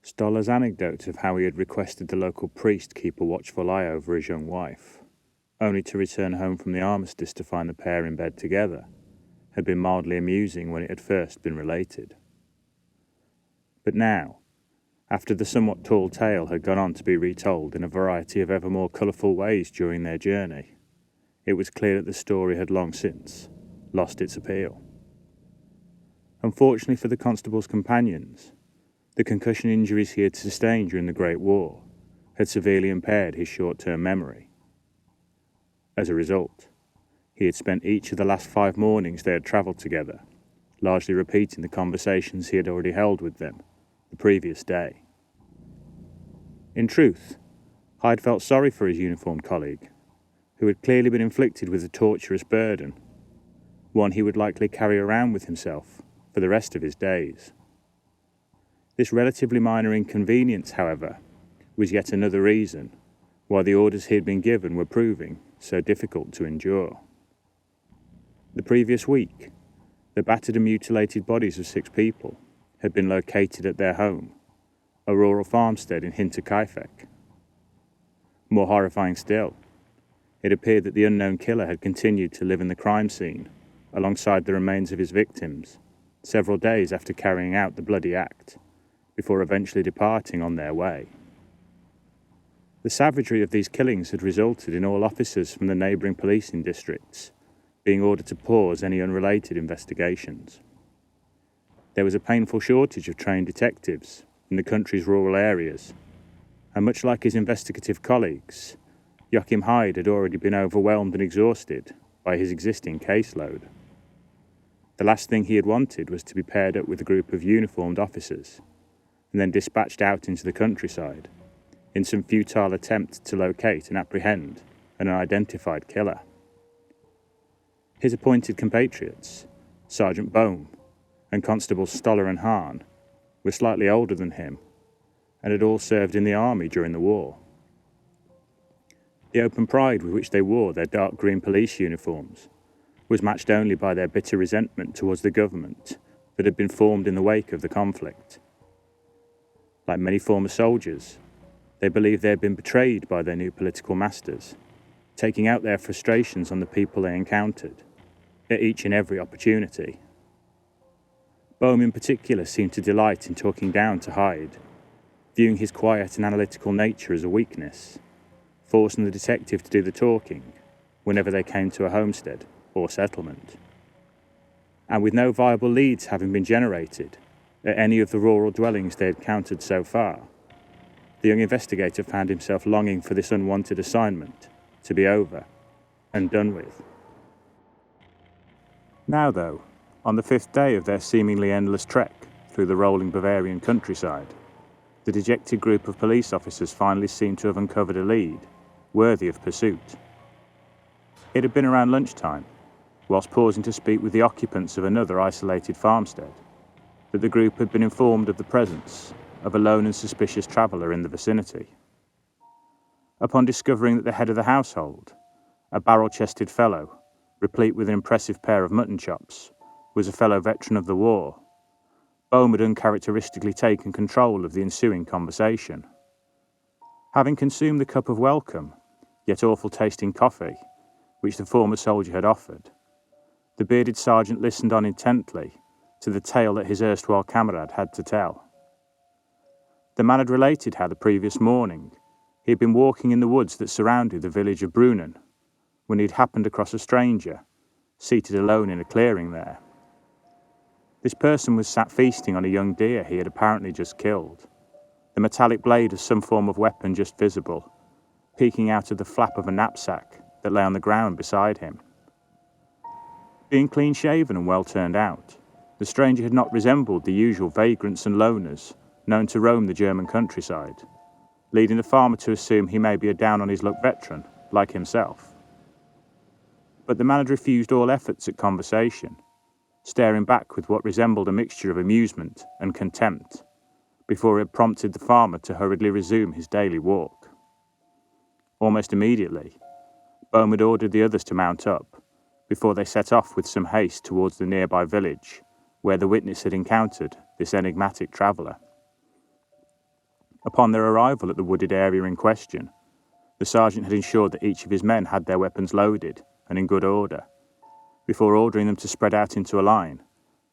Stoller's anecdote of how he had requested the local priest keep a watchful eye over his young wife, only to return home from the armistice to find the pair in bed together, had been mildly amusing when it had first been related. But now, after the somewhat tall tale had gone on to be retold in a variety of ever more colourful ways during their journey, it was clear that the story had long since lost its appeal. Unfortunately for the constable's companions, the concussion injuries he had sustained during the Great War had severely impaired his short-term memory. As a result, he had spent each of the last 5 mornings they had travelled together, largely repeating the conversations he had already held with them the previous day. In truth, Hyde felt sorry for his uniformed colleague, who had clearly been inflicted with a torturous burden, one he would likely carry around with himself for the rest of his days. This relatively minor inconvenience, however, was yet another reason why the orders he had been given were proving so difficult to endure. The previous week, the battered and mutilated bodies of 6 people had been located at their home, a rural farmstead in Hintekaifeck. More horrifying still, it appeared that the unknown killer had continued to live in the crime scene alongside the remains of his victims several days after carrying out the bloody act, before eventually departing on their way. The savagery of these killings had resulted in all officers from the neighbouring policing districts being ordered to pause any unrelated investigations. There was a painful shortage of trained detectives in the country's rural areas, and much like his investigative colleagues, Joachim Hyde had already been overwhelmed and exhausted by his existing caseload. The last thing he had wanted was to be paired up with a group of uniformed officers and then dispatched out into the countryside in some futile attempt to locate and apprehend an unidentified killer. His appointed compatriots, Sergeant Bohm and Constables Stoller and Hahn, were slightly older than him and had all served in the army during the war. The open pride with which they wore their dark green police uniforms was matched only by their bitter resentment towards the government that had been formed in the wake of the conflict. Like many former soldiers, they believed they had been betrayed by their new political masters, taking out their frustrations on the people they encountered at each and every opportunity. Bohm in particular seemed to delight in talking down to Hyde, viewing his quiet and analytical nature as a weakness, forcing the detective to do the talking whenever they came to a homestead or settlement. And with no viable leads having been generated at any of the rural dwellings they had encountered so far, the young investigator found himself longing for this unwanted assignment to be over and done with. Now though, on the 5th day of their seemingly endless trek through the rolling Bavarian countryside, the dejected group of police officers finally seemed to have uncovered a lead worthy of pursuit. It had been around lunchtime, whilst pausing to speak with the occupants of another isolated farmstead, that the group had been informed of the presence of a lone and suspicious traveller in the vicinity. Upon discovering that the head of the household, a barrel-chested fellow, replete with an impressive pair of mutton chops, was a fellow veteran of the war, Bohm had uncharacteristically taken control of the ensuing conversation. Having consumed the cup of welcome, yet awful-tasting coffee, which the former soldier had offered, the bearded sergeant listened on intently to the tale that his erstwhile comrade had to tell. The man had related how the previous morning he had been walking in the woods that surrounded the village of Brunnen when he had happened across a stranger, seated alone in a clearing there. This person was sat feasting on a young deer he had apparently just killed, the metallic blade of some form of weapon just visible, peeking out of the flap of a knapsack that lay on the ground beside him. Being clean-shaven and well turned out, the stranger had not resembled the usual vagrants and loners known to roam the German countryside, leading the farmer to assume he may be a down-on-his-luck veteran, like himself. But the man had refused all efforts at conversation, staring back with what resembled a mixture of amusement and contempt, before he had prompted the farmer to hurriedly resume his daily walk. Almost immediately, Bohm had ordered the others to mount up, before they set off with some haste towards the nearby village, where the witness had encountered this enigmatic traveller. Upon their arrival at the wooded area in question, the sergeant had ensured that each of his men had their weapons loaded and in good order, before ordering them to spread out into a line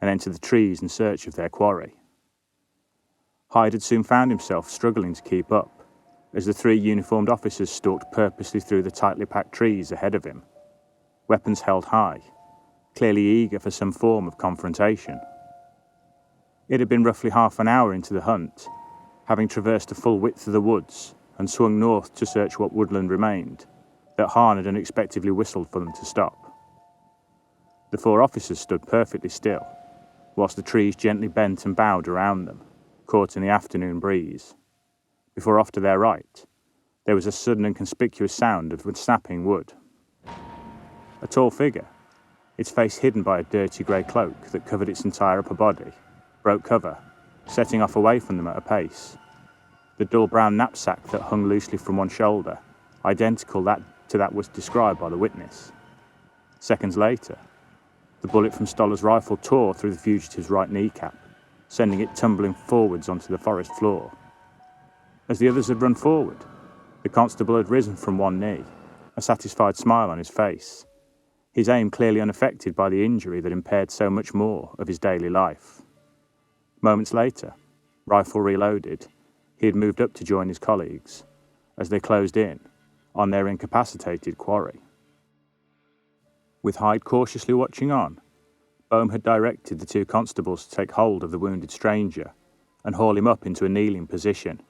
and enter the trees in search of their quarry. Hyde had soon found himself struggling to keep up, as the three uniformed officers stalked purposely through the tightly packed trees ahead of him, weapons held high, clearly eager for some form of confrontation. It had been roughly half an hour into the hunt, having traversed the full width of the woods and swung north to search what woodland remained, that Hahn had unexpectedly whistled for them to stop. The four officers stood perfectly still, whilst the trees gently bent and bowed around them, caught in the afternoon breeze, before off to their right there was a sudden and conspicuous sound of snapping wood. A tall figure, its face hidden by a dirty grey cloak that covered its entire upper body, broke cover, setting off away from them at a pace. The dull brown knapsack that hung loosely from one shoulder, identical to that was described by the witness. Seconds later, the bullet from Stoller's rifle tore through the fugitive's right kneecap, sending it tumbling forwards onto the forest floor. As the others had run forward, the constable had risen from one knee, a satisfied smile on his face, his aim clearly unaffected by the injury that impaired so much more of his daily life. Moments later, rifle reloaded, he had moved up to join his colleagues, as they closed in on their incapacitated quarry. With Hyde cautiously watching on, Boehm had directed the two constables to take hold of the wounded stranger and haul him up into a kneeling position.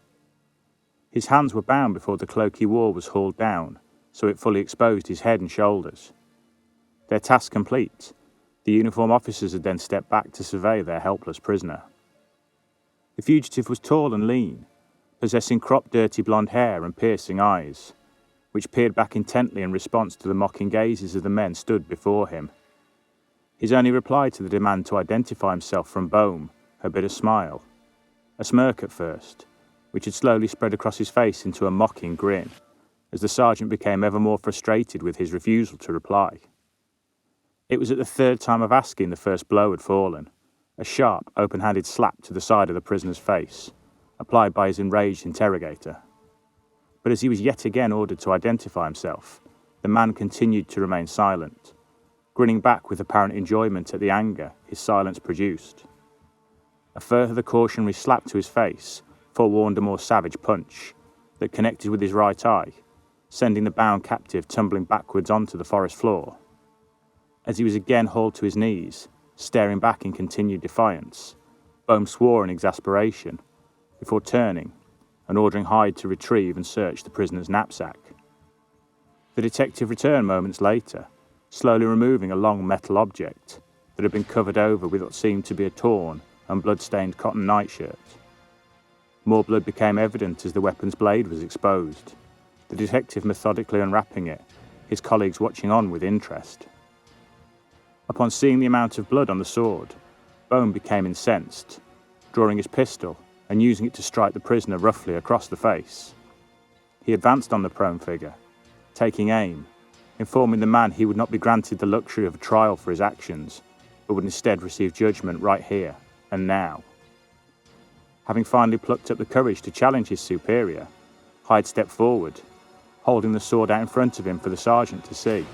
His hands were bound before the cloak he wore was hauled down, so it fully exposed his head and shoulders. Their task complete, the uniform officers had then stepped back to survey their helpless prisoner. The fugitive was tall and lean, possessing cropped dirty blonde hair and piercing eyes, which peered back intently in response to the mocking gazes of the men stood before him. His only reply to the demand to identify himself from Boehm had been a smile, a smirk at first, which had slowly spread across his face into a mocking grin, as the sergeant became ever more frustrated with his refusal to reply. It was at the third time of asking the first blow had fallen, a sharp, open-handed slap to the side of the prisoner's face, applied by his enraged interrogator. But as he was yet again ordered to identify himself, the man continued to remain silent, grinning back with apparent enjoyment at the anger his silence produced. A further cautionary slap to his face forewarned a more savage punch that connected with his right eye, sending the bound captive tumbling backwards onto the forest floor. As he was again hauled to his knees, staring back in continued defiance, Boehm swore in exasperation, before turning and ordering Hyde to retrieve and search the prisoner's knapsack. The detective returned moments later, slowly removing a long metal object that had been covered over with what seemed to be a torn and blood-stained cotton nightshirt. More blood became evident as the weapon's blade was exposed, the detective methodically unwrapping it, his colleagues watching on with interest. Upon seeing the amount of blood on the sword, Boehm became incensed, drawing his pistol and using it to strike the prisoner roughly across the face. He advanced on the prone figure, taking aim, informing the man he would not be granted the luxury of a trial for his actions, but would instead receive judgment right here and now. Having finally plucked up the courage to challenge his superior, Hyde stepped forward, holding the sword out in front of him for the sergeant to see.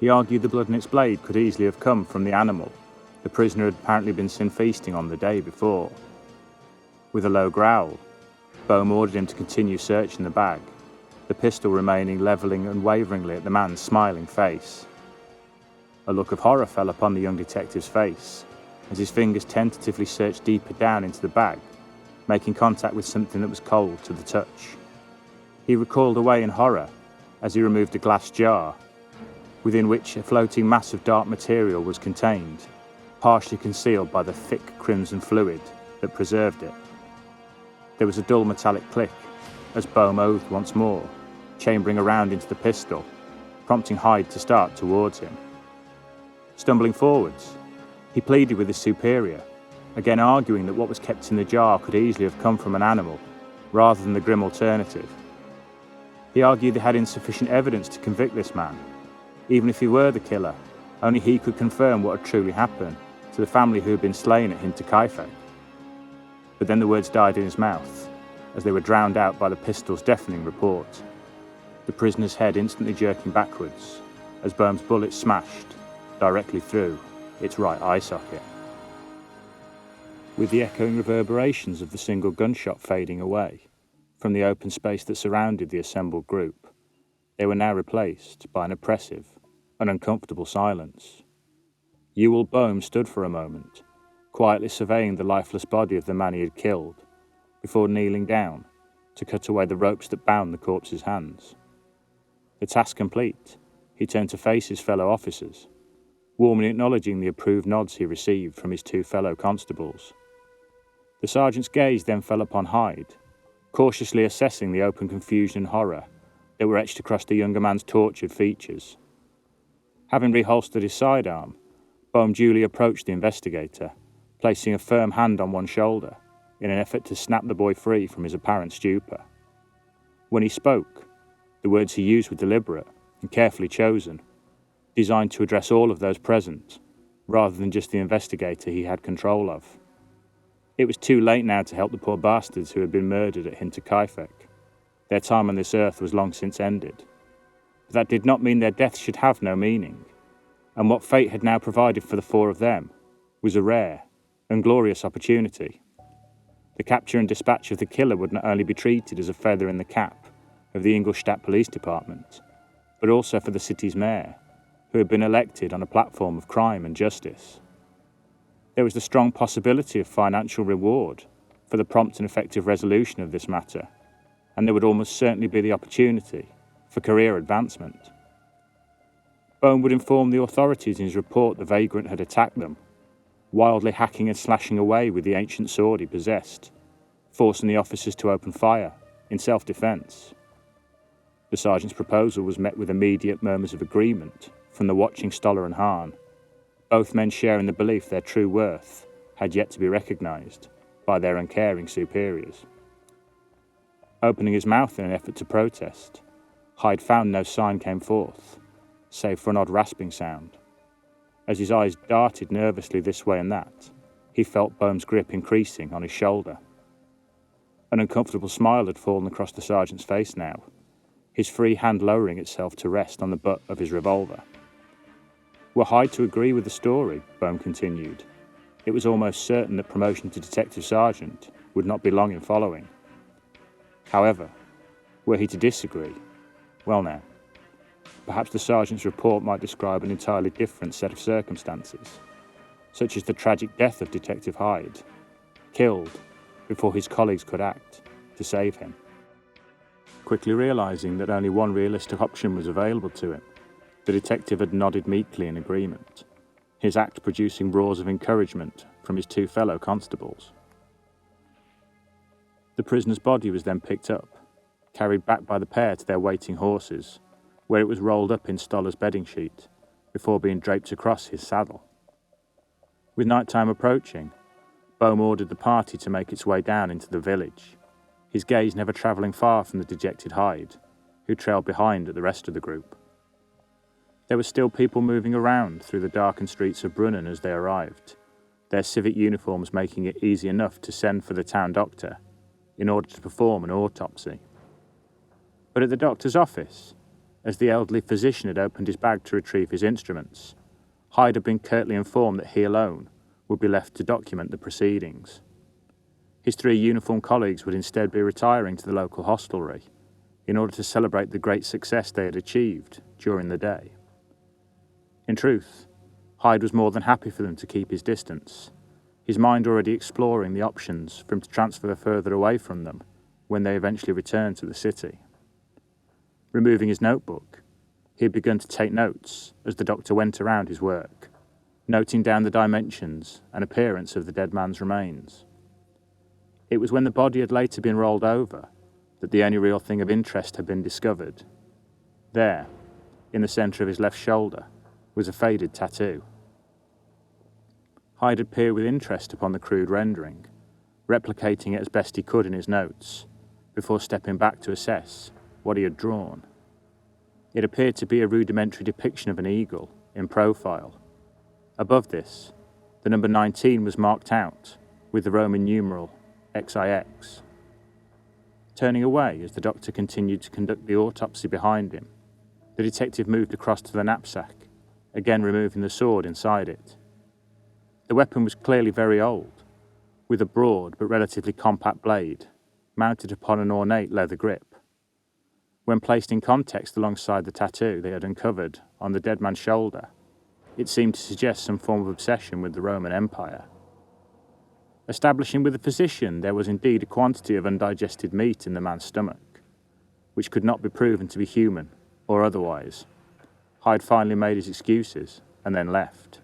He argued the blood in its blade could easily have come from the animal the prisoner had apparently been seen feasting on the day before. With a low growl, Boehm ordered him to continue searching the bag, the pistol remaining levelling unwaveringly at the man's smiling face. A look of horror fell upon the young detective's face, as his fingers tentatively searched deeper down into the bag, making contact with something that was cold to the touch. He recoiled away in horror as he removed a glass jar, within which a floating mass of dark material was contained, partially concealed by the thick crimson fluid that preserved it. There was a dull metallic click as Boehm oathed once more, chambering around into the pistol, prompting Hyde to start towards him. Stumbling forwards, he pleaded with his superior, again arguing that what was kept in the jar could easily have come from an animal, rather than the grim alternative. He argued they had insufficient evidence to convict this man. Even if he were the killer, only he could confirm what had truly happened to the family who had been slain at Hintekaifeck. But then the words died in his mouth, as they were drowned out by the pistol's deafening report, the prisoner's head instantly jerking backwards as Boehm's bullet smashed directly through its right eye socket. With the echoing reverberations of the single gunshot fading away from the open space that surrounded the assembled group, they were now replaced by an oppressive and uncomfortable silence. Ewell Boehm stood for a moment, quietly surveying the lifeless body of the man he had killed, before kneeling down to cut away the ropes that bound the corpse's hands. The task complete, he turned to face his fellow officers, warmly acknowledging the approved nods he received from his two fellow constables. The sergeant's gaze then fell upon Hyde, cautiously assessing the open confusion and horror that were etched across the younger man's tortured features. Having reholstered his sidearm, Boehm duly approached the investigator, placing a firm hand on one shoulder in an effort to snap the boy free from his apparent stupor. When he spoke, the words he used were deliberate and carefully chosen, designed to address all of those present, rather than just the investigator he had control of. It was too late now to help the poor bastards who had been murdered at Hintekaifeck. Their time on this earth was long since ended. But that did not mean their deaths should have no meaning, and what fate had now provided for the four of them was a rare and glorious opportunity. The capture and dispatch of the killer would not only be treated as a feather in the cap of the Ingolstadt Police Department, but also for the city's mayor, who had been elected on a platform of crime and justice. There was the strong possibility of financial reward for the prompt and effective resolution of this matter, and there would almost certainly be the opportunity for career advancement. Boehm would inform the authorities in his report the vagrant had attacked them, wildly hacking and slashing away with the ancient sword he possessed, forcing the officers to open fire in self-defence. The sergeant's proposal was met with immediate murmurs of agreement from the watching Stoller and Hahn, both men sharing the belief their true worth had yet to be recognised by their uncaring superiors. Opening his mouth in an effort to protest, Hyde found no sign came forth, save for an odd rasping sound. As his eyes darted nervously this way and that, he felt Boehm's grip increasing on his shoulder. An uncomfortable smile had fallen across the sergeant's face now, his free hand lowering itself to rest on the butt of his revolver. Were Hyde to agree with the story, Boehm continued, it was almost certain that promotion to detective sergeant would not be long in following. However, were he to disagree, well now, perhaps the sergeant's report might describe an entirely different set of circumstances, such as the tragic death of Detective Hyde, killed before his colleagues could act to save him. Quickly realising that only one realistic option was available to him, the detective had nodded meekly in agreement, his act producing roars of encouragement from his two fellow constables. The prisoner's body was then picked up, carried back by the pair to their waiting horses, where it was rolled up in Stoller's bedding sheet, before being draped across his saddle. With night time approaching, Boehm ordered the party to make its way down into the village, his gaze never travelling far from the dejected Hyde, who trailed behind at the rest of the group. There were still people moving around through the darkened streets of Brunnen as they arrived, their civic uniforms making it easy enough to send for the town doctor in order to perform an autopsy. But at the doctor's office, as the elderly physician had opened his bag to retrieve his instruments, Hyde had been curtly informed that he alone would be left to document the proceedings. His three uniformed colleagues would instead be retiring to the local hostelry in order to celebrate the great success they had achieved during the day. In truth, Hyde was more than happy for them to keep his distance, his mind already exploring the options for him to transfer further away from them when they eventually returned to the city. Removing his notebook, he had begun to take notes as the doctor went around his work, noting down the dimensions and appearance of the dead man's remains. It was when the body had later been rolled over that the only real thing of interest had been discovered. There, in the centre of his left shoulder, was a faded tattoo. Hyde had peered with interest upon the crude rendering, replicating it as best he could in his notes, before stepping back to assess what he had drawn. It appeared to be a rudimentary depiction of an eagle, in profile. Above this, the number 19 was marked out, with the Roman numeral XIX. Turning away as the doctor continued to conduct the autopsy behind him, the detective moved across to the knapsack, again removing the sword inside it. The weapon was clearly very old, with a broad but relatively compact blade, mounted upon an ornate leather grip. When placed in context alongside the tattoo they had uncovered on the dead man's shoulder, it seemed to suggest some form of obsession with the Roman Empire. Establishing with the physician there was indeed a quantity of undigested meat in the man's stomach, which could not be proven to be human or otherwise, Hyde finally made his excuses and then left.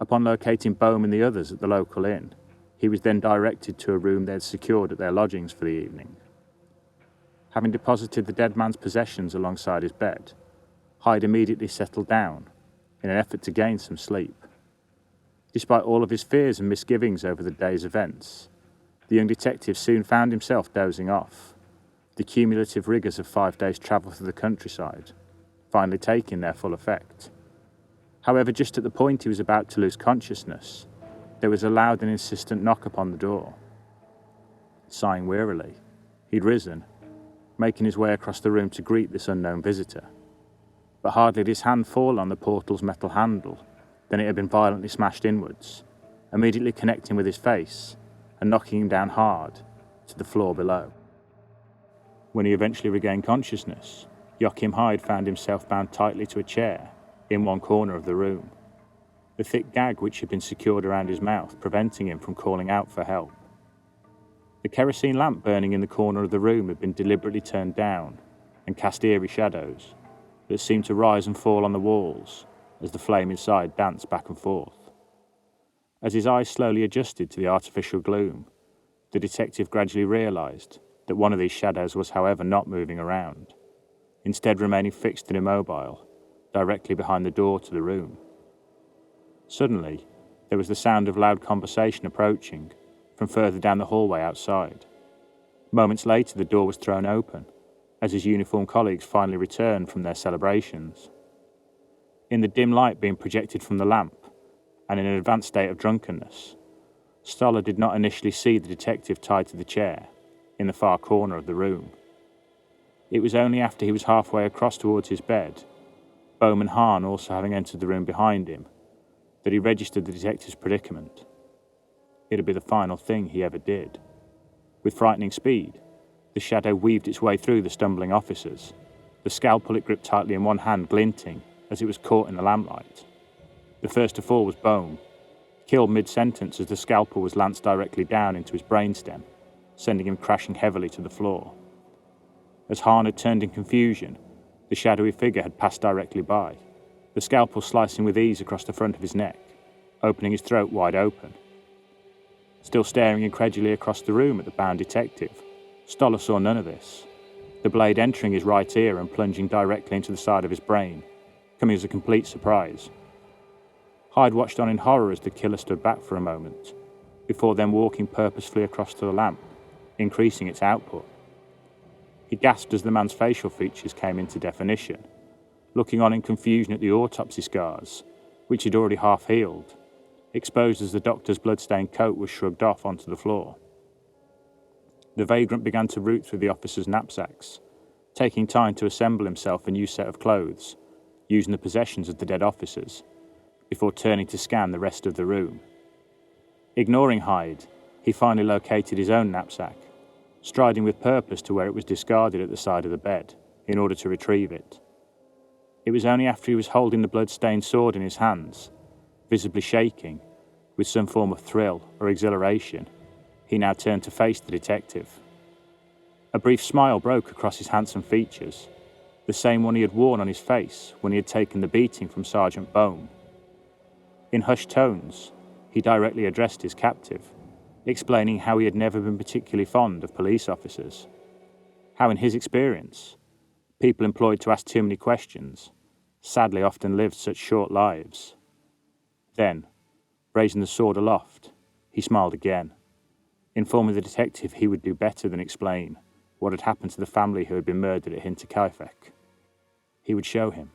Upon locating Bohm and the others at the local inn, he was then directed to a room they had secured at their lodgings for the evening. Having deposited the dead man's possessions alongside his bed, Hyde immediately settled down in an effort to gain some sleep. Despite all of his fears and misgivings over the day's events, the young detective soon found himself dozing off, the cumulative rigours of 5 days' travel through the countryside finally taking their full effect. However, just at the point he was about to lose consciousness, there was a loud and insistent knock upon the door. Sighing wearily, he'd risen, making his way across the room to greet this unknown visitor. But hardly had his hand fallen on the portal's metal handle than it had been violently smashed inwards, immediately connecting with his face and knocking him down hard to the floor below. When he eventually regained consciousness, Joachim Hyde found himself bound tightly to a chair in one corner of the room, the thick gag which had been secured around his mouth preventing him from calling out for help. The kerosene lamp burning in the corner of the room had been deliberately turned down and cast eerie shadows that seemed to rise and fall on the walls as the flame inside danced back and forth. As his eyes slowly adjusted to the artificial gloom, the detective gradually realised that one of these shadows was, however, not moving around, instead remaining fixed and immobile, directly behind the door to the room. Suddenly, there was the sound of loud conversation approaching from further down the hallway outside. Moments later, the door was thrown open, as his uniformed colleagues finally returned from their celebrations. In the dim light being projected from the lamp, and in an advanced state of drunkenness, Stoller did not initially see the detective tied to the chair in the far corner of the room. It was only after he was halfway across towards his bed, Bohm and Hahn also having entered the room behind him, that he registered the detective's predicament. It'd be the final thing he ever did. With frightening speed, the shadow weaved its way through the stumbling officers, the scalpel it gripped tightly in one hand glinting as it was caught in the lamplight. The first to fall was Bohm, killed mid-sentence as the scalpel was lanced directly down into his brainstem, sending him crashing heavily to the floor. As Hahn had turned in confusion, the shadowy figure had passed directly by, the scalpel slicing with ease across the front of his neck, opening his throat wide open. Still staring incredulously across the room at the bound detective, Stoller saw none of this, the blade entering his right ear and plunging directly into the side of his brain, coming as a complete surprise. Hyde watched on in horror as the killer stood back for a moment, before then walking purposefully across to the lamp, increasing its output. He gasped as the man's facial features came into definition, looking on in confusion at the autopsy scars, which had already half healed, exposed as the doctor's blood-stained coat was shrugged off onto the floor. The vagrant began to root through the officers' knapsacks, taking time to assemble himself a new set of clothes, using the possessions of the dead officers, before turning to scan the rest of the room. Ignoring Hyde, he finally located his own knapsack, striding with purpose to where it was discarded at the side of the bed, in order to retrieve it. It was only after he was holding the blood-stained sword in his hands, visibly shaking, with some form of thrill or exhilaration, he now turned to face the detective. A brief smile broke across his handsome features, the same one he had worn on his face when he had taken the beating from Sergeant Bohm. In hushed tones, he directly addressed his captive, explaining how he had never been particularly fond of police officers, how in his experience, people employed to ask too many questions sadly often lived such short lives. Then, raising the sword aloft, he smiled again, informing the detective he would do better than explain what had happened to the family who had been murdered at Hintekaifeck. He would show him.